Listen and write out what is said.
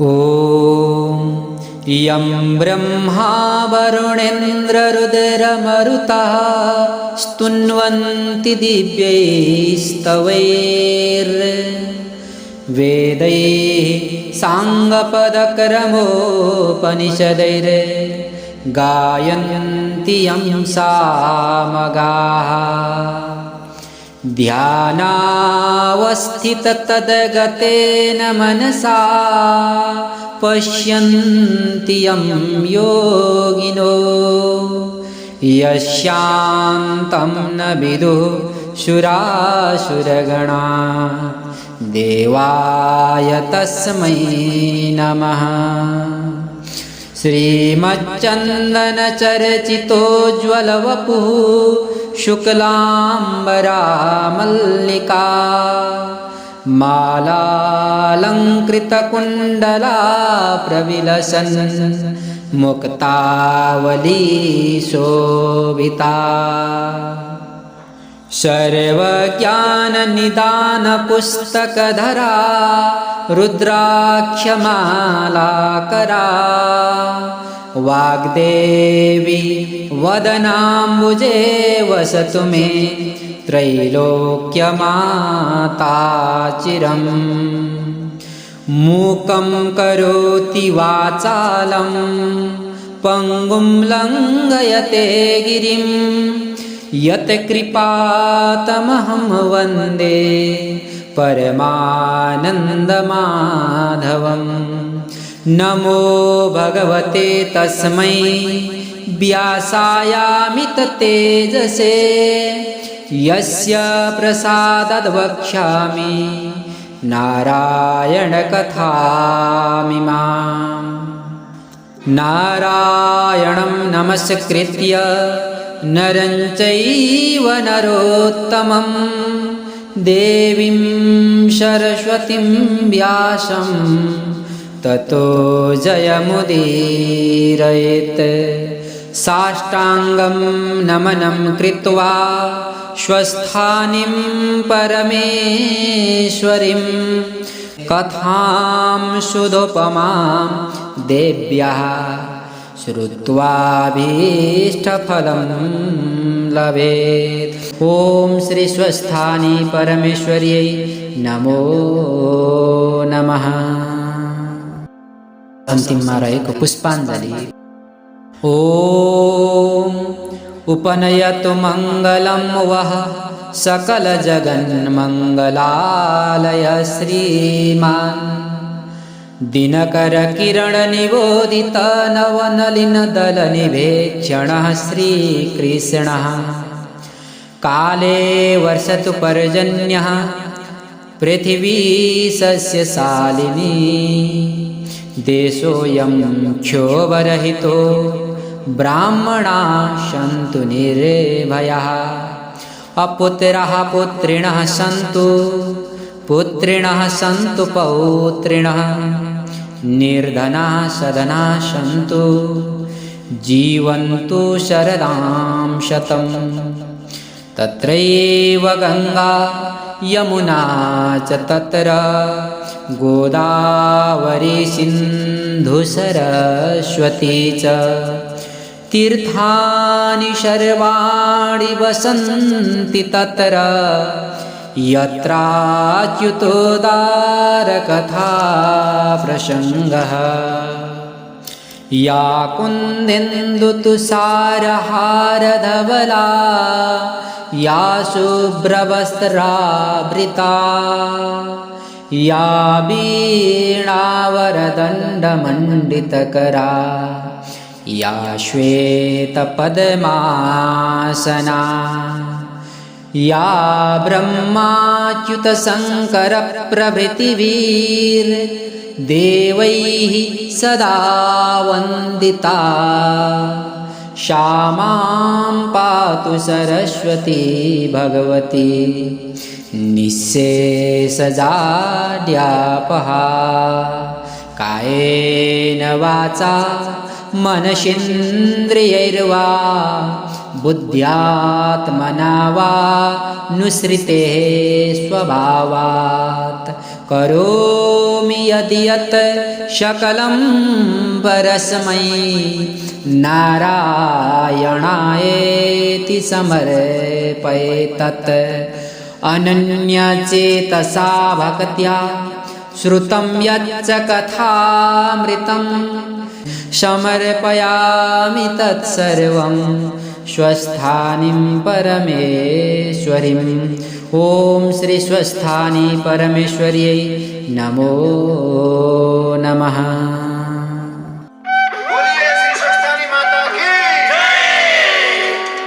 ॐ यं ब्रह्मा वरुणेन्द्ररुद्रमरुतः स्तुन्वन्ति दिव्यैस्तवैर्वेदैः साङ्गपदक्रमोपनिषदैर्गायन्ति यं सामगाः ध्यानावस्थिततद्गतेन मनसा पश्यन्ति यं योगिनो यस्यान्तं न विदुः सुरासुरगणा देवाय तस्मै नमः। श्रीमच्चन्दनचर्चितोज्ज्वलवपुः शुक्लाम्बरा मल्लिका मालालङ्कृतकुण्डला प्रविलसन् मुक्तावली शोभिता सर्वज्ञाननिदानपुस्तकधरा रुद्राक्षमालाकरा वाग्देवी वदनाम्बुजे वसतु मे त्रैलोक्यमाता चिरम्। मूकं करोति वाचालं पङ्गुं लङ्घयते गिरिं यत्कृपातमहं वन्दे परमानन्दमाधवम्। नमो भगवते तस्मै व्यासायामिततेजसे यस्य प्रसादाद्वक्ष्यामि नारायणकथामिमाम्। नारायणं नमस्कृत्य नरं चैव नरोत्तमं देवीं सरस्वतीं व्यासं ततो जयमुदीरयेत्। साष्टाङ्गं नमनं कृत्वा स्वस्थानीं परमेश्वरीं कथां सुधोपमां देव्याः श्रुत्वाभीष्टफलं लभेत्। ॐ श्री स्वस्थानी परमेश्वर्यै नमो नमः। अन्तिममा रहेको पुष्पाञ्जलि। ॐ उपनयतु मङ्गलं वः सकलजगन्मङ्गलालय श्रीमान् दिनकरकिरणनिबोधित नवनलिनदलनिभेक्षणः श्रीकृष्णः। काले वर्षतु पर्जन्यः पृथिवी सस्यशालिनी देशोऽयं क्षोभरहितो ब्राह्मणाः सन्तु निर्भयाः। अपुत्राः पुत्रिणः सन्तु पुत्रिणः सन्तु पौत्रिणः निर्धनाः सधनाः सन्तु जीवन्तु शरदां शतम्। तत्रैव गङ्गा यमुना च तत्र गोदावरी सिन्धु सरस्वती च तीर्थानि सर्वाणि वसन्ति तत्र यत्राच्युतोदारकथा प्रसङ्गः। या कुन्देन्दुतुषारहारधवला या शुभ्रवस्त्रावृता या वीणावरदण्डमण्डितकरा या श्वेतपद्मासना या ब्रह्माच्युतशङ्करप्रभृतिभिर्देवैः सदा वन्दिता सा मां पातु सरस्वती भगवती निःशेषजाड्यापहा। कायेन वाचा मनसेन्द्रियैर्वा बुद्ध्यात्मना वा नुसृते स्वभावात् करोमि यदि यत् सकलं परस्मै नारायणायेति समर्पये तत् अनन्यचेतसा भक्त्या श्रुतं यच्च कथामृतं समर्पयामि तत्सर्वं स्वस्थानीं परमेश्वरीम् ॐ श्री स्वस्थानी परमेश्वर्यै नमो नमः।